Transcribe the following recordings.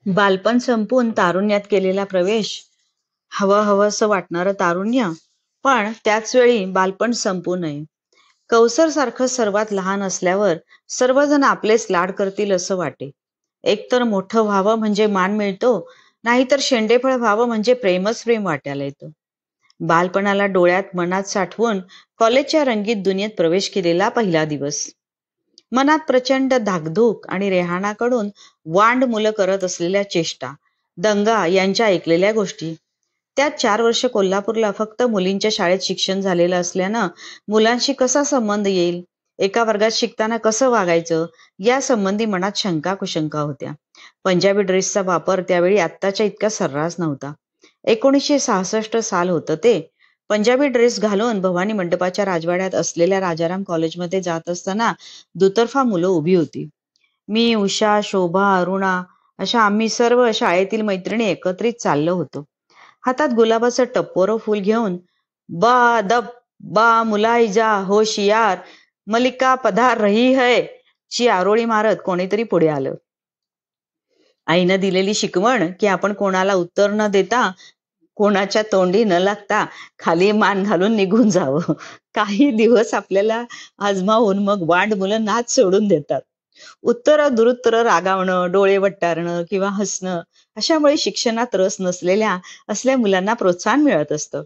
बालपण संपून तारुण्यात केलेला प्रवेश, हवं हवंसं वाटणारं तारुण्य, पण त्याच वेळी बालपण संपू नये. कौसर सारखं सर्वात लहान असल्यावर सर्वजण आपलेच लाड करतील असं वाटे. एकतर मोठं व्हावं म्हणजे मान मिळतो, नाहीतर शेंडेफळ व्हावं म्हणजे प्रेमच प्रेम वाट्याला येतं. बालपणाला डोळ्यात मनात साठवून कॉलेजच्या रंगीत दुनियेत प्रवेश केलेला पहिला दिवस. मनात प्रचंड धाकधूक आणि रेहानाकडून वांड मुलं करत असलेल्या चेष्टा, दंगा यांच्या ऐकलेल्या गोष्टी. त्यात 4 वर्ष कोल्हापूरला फक्त मुलींच्या शाळेत शिक्षण झालेलं असल्यानं मुलांशी कसा संबंध येईल, एका वर्गात शिकताना कसं वागायचं, या संबंधी मनात शंका कुशंका होत्या. पंजाबी ड्रेसचा वापर त्यावेळी आत्ताच्या इतका सर्रास नव्हता. 1966 साल होतं ते. पंजाबी ड्रेस घालून भवानी मंडपाच्या राजवाड्यात असलेल्या राजाराम कॉलेजमध्ये जात असताना दुतर्फा मुलं उभी होती. मी, उषा, शोभा, अरुणा अशा आम्ही सर्व शाळेतील मैत्रिणी एकत्रित चाललो होतो. हातात गुलाबाचं टप्पोरं फूल घेऊन बा दब बा मुलायजा होशियार मलिका पधार रही है ची आरोळी मारत कोणीतरी पुढे आलं. आईनं दिलेली शिकवण की आपण कोणाला उत्तर न देता, कोणाच्या तोंडी न लागता खाली मान घालून निघून जावं. काही दिवस आपल्याला आजमावून मग वांड मुलं नाच सोडून देतात. उत्तर दुरुत्तर रागावणं, डोळे वट्टारणं किंवा हसणं अशामुळे शिक्षणात रस नसलेल्या असल्या मुलांना प्रोत्साहन मिळत असतं.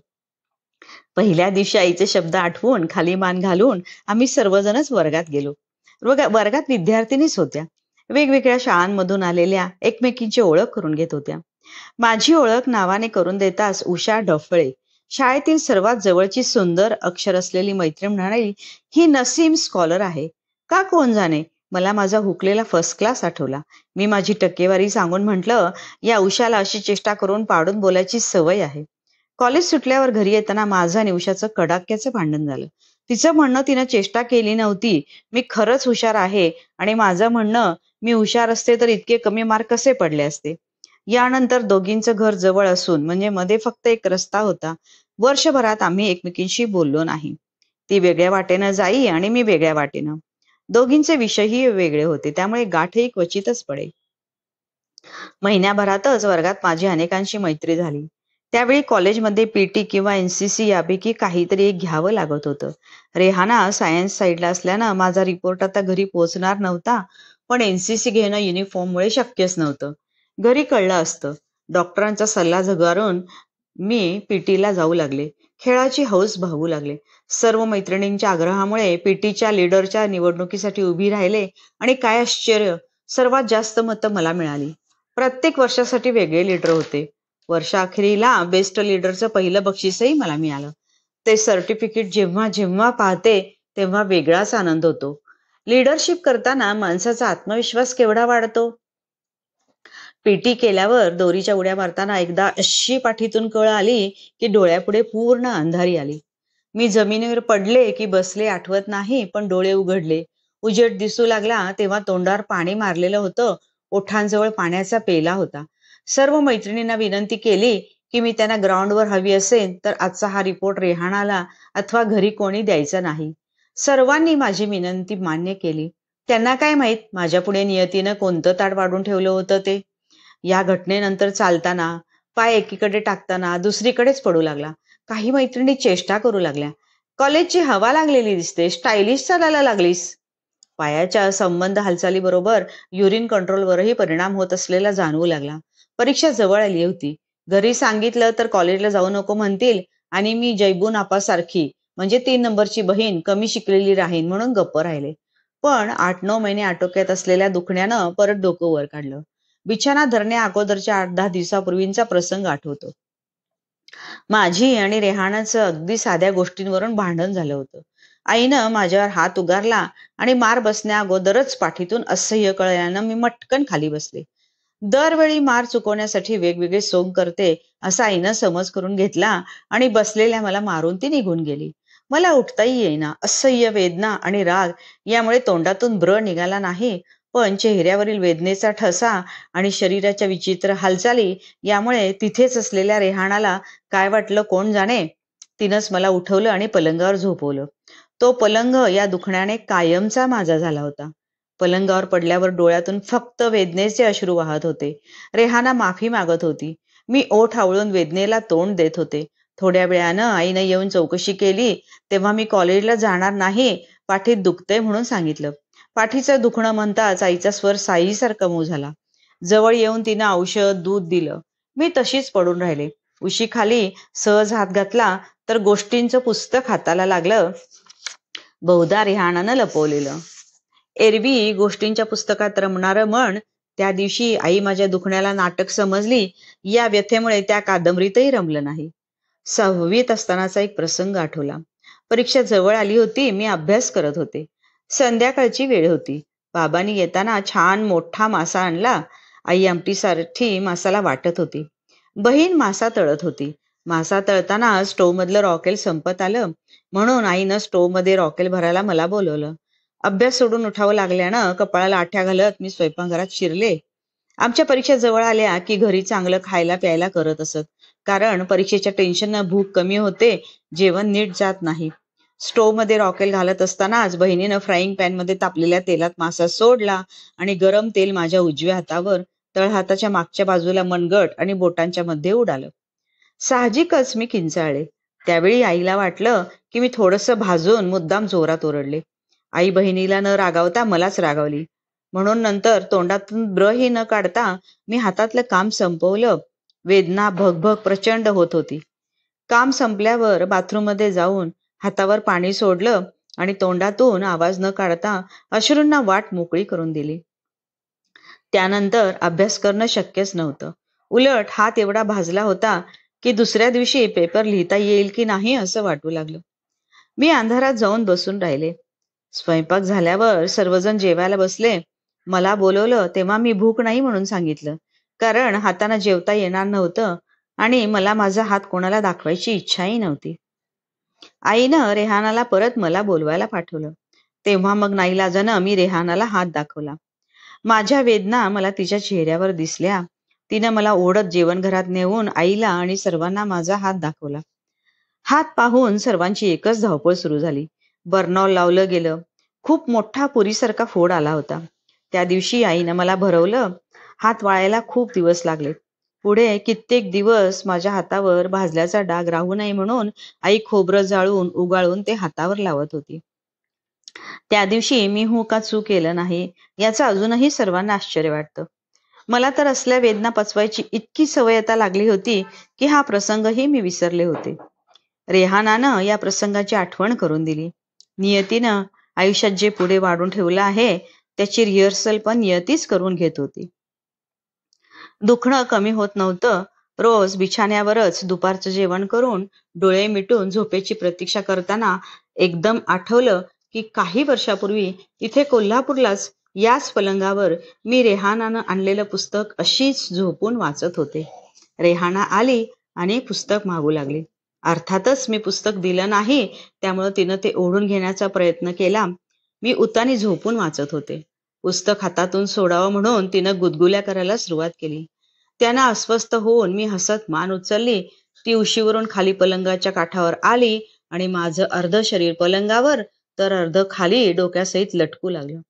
पहिल्या दिवशी आईचे शब्द आठवून खाली मान घालून आम्ही सर्वजणच वर्गात गेलो. वर्गात विद्यार्थिनीच होत्या. वेगवेगळ्या शाळांमधून आलेल्या, एकमेकींची ओळख करून घेत होत्या. माझी ओळख नावाने करून देताच उषा डफळे, शाळेतील सर्वात जवळची सुंदर अक्षर असलेली मैत्रीण म्हणाली, ही नसीम स्कॉलर आहे. का कोण जाणे, मला माझा हुकलेला फर्स्ट क्लास आठवला. मी माझी टक्केवारी सांगून म्हटलं, या उषाला अशी चेष्टा करून पाडून बोलायची सवय आहे. कॉलेज सुटल्यावर घरी येताना माझं आणि उषाचं कडाक्याचं भांडण झालं. तिचं म्हणणं तिनं चेष्टा केली नव्हती, मी खरंच हुशार आहे, आणि माझं म्हणणं मी हुशार असते तर इतके कमी मार्क कसे पडले असते. यानंतर दोघींचं घर जवळ असून म्हणजे मध्ये फक्त एक रस्ता होता. वर्षभरात आम्ही एकमेकींशी बोललो नाही. ती वेगळ्या वाटेनं जाई आणि मी वेगळ्या वाटेनं. दोघींचे विषयही वेगळे होते, त्यामुळे गाठही क्वचितच पडे. महिन्याभरातच वर्गात माझी अनेकांशी मैत्री झाली. त्यावेळी कॉलेजमध्ये पीटी किंवा एनसीसी यापैकी काहीतरी एक घ्यावं लागत होतं. रेहाना सायन्स साईडला असल्यानं माझा रिपोर्ट आता घरी पोहोचणार नव्हता, पण एनसीसी घेणं युनिफॉर्ममुळे शक्यच नव्हतं. घरी कळलं असतं. डॉक्टरांचा सल्ला झगारून मी पीटीला जाऊ लागले. खेळाची हौस भागू लागले. सर्व मैत्रिणींच्या आग्रहामुळे पीटीच्या लीडरच्या निवडणुकीसाठी उभी राहिले आणि काय आश्चर्य, सर्वात जास्त मतं मला मिळाली. प्रत्येक वर्षासाठी वेगळे लीडर होते. वर्षाअखेरीला बेस्ट लीडरचं पहिलं बक्षीसही मला मिळालं. ते सर्टिफिकेट जेव्हा जेव्हा पाहते तेव्हा वेगळाच आनंद होतो. लीडरशिप करताना माणसाचा आत्मविश्वास केवढा वाढतो. पीटी केल्यावर दोरीच्या उड्या मारताना एकदा अशी पाठीतून कळ आली की डोळ्यापुढे पूर्ण अंधारी आली. मी जमिनीवर पडले की बसले आठवत नाही, पण डोळे उघडले. उजेड दिसू लागला तेव्हा तोंडावर पाणी मारलेलं होतं. ओठांजवळ पाण्याचा पेला होता. सर्व मैत्रिणींना विनंती केली की मी त्यांना ग्राउंडवर हवी असेल तर आजचा हा रिपोर्ट रेहानाला अथवा घरी कोणी द्यायचा नाही. सर्वांनी माझी विनंती मान्य केली. त्यांना काय माहित माझ्या पुढे नियतीनं कोणतं ताट वाढून ठेवलं होतं ते. या घटनेनंतर चालताना, पाय एकीकडे टाकताना दुसरीकडेच पडू लागला. काही मैत्रिणी चेष्टा करू लागल्या. कॉलेजची हवा लागलेली दिसते, स्टायलिश चालायला लागलीस. पायाच्या संबंध हालचालीबरोबर युरिन कंट्रोलवरही परिणाम होत असलेला जाणवू लागला. परीक्षा जवळ आली होती. घरी सांगितलं तर कॉलेजला जाऊ नको म्हणतील आणि मी जैबून आपासारखी म्हणजे 3 नंबरची बहीण कमी शिकलेली राहीन म्हणून गप्प राहिले. पण 8-9 महिने आटोक्यात असलेल्या दुखण्यानं परत डोकं वर काढलं. बिछाना धरण्या अगोदरच्या 8-10 दिवसापूर्वींचा प्रसंग आठवतो. माझी आणि रेहानाचं अगदी साध्या गोष्टींवरून भांडण झालं होतं. आईनं माझ्यावर हात उगारला आणि मार बसण्या अगोदरच पाठीतून असह्य कळल्यानं मी मटकन खाली बसले. दरवेळी मार चुकवण्यासाठी वेगवेगळे सोंग करते असा आईनं समज करून घेतला आणि बसलेल्या मला मारून ती निघून गेली. मला उठताही येईना. असह्य वेदना आणि राग यामुळे तोंडातून ब्र निघाला नाही, पण चेहऱ्यावरील वेदनेचा ठसा आणि शरीराच्या विचित्र हालचाली यामुळे तिथेच असलेल्या रेहानाला काय वाटलं कोण जाणे. तिनंच मला उठवलं आणि पलंगावर झोपवलं. तो पलंग या दुखण्याने कायमचा माझा झाला होता. पलंगावर पडल्यावर डोळ्यातून फक्त वेदनेचे अश्रू वाहत होते. रेहाना माफी मागत होती. मी ओठ आवळून वेदनेला तोंड देत होते. थोड्या वेळानं आईनं येऊन चौकशी केली तेव्हा मी कॉलेजला जाणार नाही, पाठीत दुखतंय म्हणून सांगितलं. पाठीचं दुखणं म्हणताच आईचा स्वर साईसारखा मऊ झाला. जवळ येऊन तिनं औषध दूध दिलं. मी तशीच पडून राहिले. उशीखाली सहज हात घातला तर गोष्टींचं पुस्तक हाताला लागलं. बहुधा रेहानानं लपवलेलं. एरवी गोष्टींच्या पुस्तकात रमणारं मन त्या दिवशी आई माझ्या दुखण्याला नाटक समजली या व्यथेमुळे त्या कादंबरीतही रमलं नाही. 6वीत असतानाचा एक प्रसंग आठवला. परीक्षा जवळ आली होती. मी अभ्यास करत होते. संध्याकाळची वेळ होती. बाबांनी येताना छान मोठा मासा आणला. आई आमटीसाठी मासाला वाटत होती. बहीण मासा तळत होती. मासा तळताना स्टोव्ह मधलं रॉकेल संपत आलं म्हणून आईनं स्टोव्ह मध्ये रॉकेल भरायला मला बोलवलं. अभ्यास सोडून उठावं लागल्यानं कपाळाला आठ्या घालत मी स्वयंपाकघरात शिरले. आमच्या परीक्षा जवळ आल्या की घरी चांगलं खायला प्यायला करत असत. कारण परीक्षेच्या टेन्शननं भूक कमी होते, जेवण नीट जात नाही. स्टोव्ह मध्ये रॉकेल घालत असतानाच बहिणीनं फ्राईंग पॅन मध्ये तापलेल्या तेलात मासा सोडला आणि गरम तेल माझ्या उजव्या हातावर, तळहाताच्या मागच्या बाजूला मनगट आणि बोटांच्या मध्ये उडालं. साहजिकच मी किंचाळले. त्यावेळी आईला वाटलं की मी थोडंसं भाजून मुद्दाम जोरात ओरडले. आई बहिणीला न रागावता मलाच रागावली. म्हणून नंतर तोंडातून ब्रही न काढता मी हातातलं काम संपवलं. वेदना भगभग प्रचंड होत होती. काम संपल्यावर बाथरूम मध्ये जाऊन हातावर पाणी सोडलं आणि तोंडातून आवाज न काढता अश्रूंना वाट मोकळी करून दिली. त्यानंतर अभ्यास करणं शक्यच नव्हतं. उलट हात एवढा भाजला होता की दुसऱ्या दिवशी पेपर लिहिता येईल की नाही असं वाटू लागलं. मी अंधारात जाऊन बसून राहिले. स्वयंपाक झाल्यावर सर्वजण जेवायला बसले. मला बोलवलं तेव्हा मी भूक नाही म्हणून सांगितलं. कारण हाताने जेवता येणार नव्हतं आणि मला माझा हात कोणाला दाखवायची इच्छाही नव्हती. आईनं रेहानाला परत मला बोलवायला पाठवलं. तेव्हा मग नाईलाजानं मी रेहानाला हात दाखवला. माझ्या वेदना मला तिच्या चेहऱ्यावर दिसल्या. तिनं मला ओढत जेवणघरात नेऊन आईला आणि सर्वांना माझा हात दाखवला. हात पाहून सर्वांची एकच धावपळ सुरू झाली. बर्नॉल लावलं गेलं. खूप मोठा पुरीसारखा फोड आला होता. त्या दिवशी आईनं मला भरवलं. हात वाळायला खूप दिवस लागले. पुढे कित्येक दिवस माझ्या हातावर भाजल्याचा डाग राहू नये म्हणून आई खोबरं जाळून उगाळून ते हातावर लावत होती. त्या दिवशी मी हू का चू केलं नाही याचं अजूनही सर्वांना आश्चर्य वाटतं. मला तर असल्या वेदना पचवायची इतकी सवय आता लागली होती की हा प्रसंगही मी विसरले होते. रेहानानं या प्रसंगाची आठवण करून दिली. नियतीनं आयुष्यात जे पुढे वाढून ठेवलं आहे त्याची रिहर्सल पण नियतीच करून घेत होती. दुखणं कमी होत नव्हतं. रोज बिछाण्यावरच दुपारचं जेवण करून डोळे मिटून झोपेची प्रतीक्षा करताना एकदम आठवलं की काही वर्षापूर्वी इथे कोल्हापूरलाच याच पलंगावर मी रेहानानं आणलेलं पुस्तक अशीच झोपून वाचत होते. रेहाना आली आणि पुस्तक मागू लागली. अर्थातच मी पुस्तक दिलं नाही, त्यामुळे तिनं ते ओढून घेण्याचा प्रयत्न केला. मी उतानी झोपून वाचत होते. पुस्तक हातातून सोडावं म्हणून तिनं गुदगुल्या करायला सुरुवात केली. त्यानं अस्वस्थ होऊन मी हसत मान उचलली. ती उशीवरून खाली पलंगाच्या काठावर आली आणि माझं अर्ध शरीर पलंगावर तर अर्ध खाली डोक्यासहित लटकू लागलं.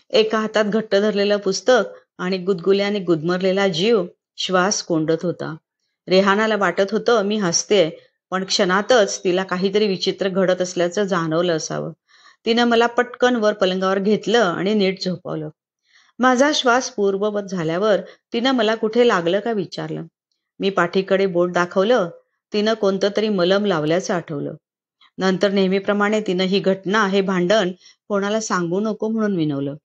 एका हातात घट्ट धरलेलं पुस्तक आणि गुदगुल्याने गुदमरलेला जीव श्वास कोंडत होता. रेहानाला वाटत होतं मी हसते, पण क्षणातच तिला काहीतरी विचित्र घडत असल्याचं जाणवलं असावं. तिनं मला पटकन वर पलंगावर घेतलं आणि नीट झोपवलं. माझा श्वास पूर्ववत झाल्यावर तिनं मला कुठे लागलं का विचारलं. मी पाठीकडे बोट दाखवलं. तिनं कोणतं तरी मलम लावल्याचं आठवलं. नंतर नेहमीप्रमाणे तिनं ही घटना, हे भांडण कोणाला सांगू नको म्हणून विनवलं.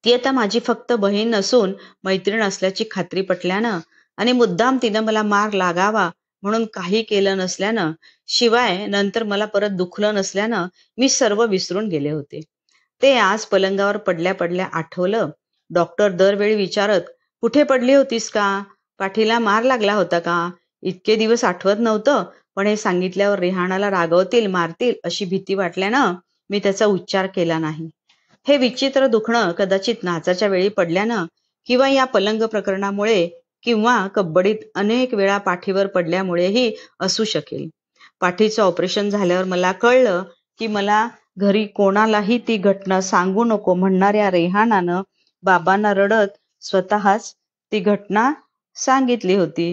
ती आता माझी फक्त बहीण नसून मैत्रीण असल्याची खात्री पटल्यानं आणि मुद्दाम तिनं मला मार लागावा म्हणून काही केलं नसल्यानं, शिवाय नंतर मला परत दुखलं नसल्यानं मी सर्व विसरून गेले होते. ते आज पलंगावर पडल्या पडल्या आठवलं. डॉक्टर दरवेळी विचारत, कुठे पडली होतीस का? पाठीला मार लागला होता का? इतके दिवस आठवत नव्हतं, पण हे सांगितल्यावर रेहानाला रागवतील, मारतील अशी भीती वाटल्यानं मी त्याचा उच्चार केला नाही. हे विचित्र दुखणं कदाचित नाचाच्या वेळी पडल्यानं किंवा या पलंग प्रकरणामुळे किंवा कब्बडीत अनेक वेळा पाठीवर पडल्यामुळेही असू शकेल. पाठीचं ऑपरेशन झाल्यावर मला कळलं की मला घरी कोणालाही ती घटना सांगू नको म्हणणाऱ्या रेहानानं बाबांना रडत स्वतःच ती घटना सांगितली होती.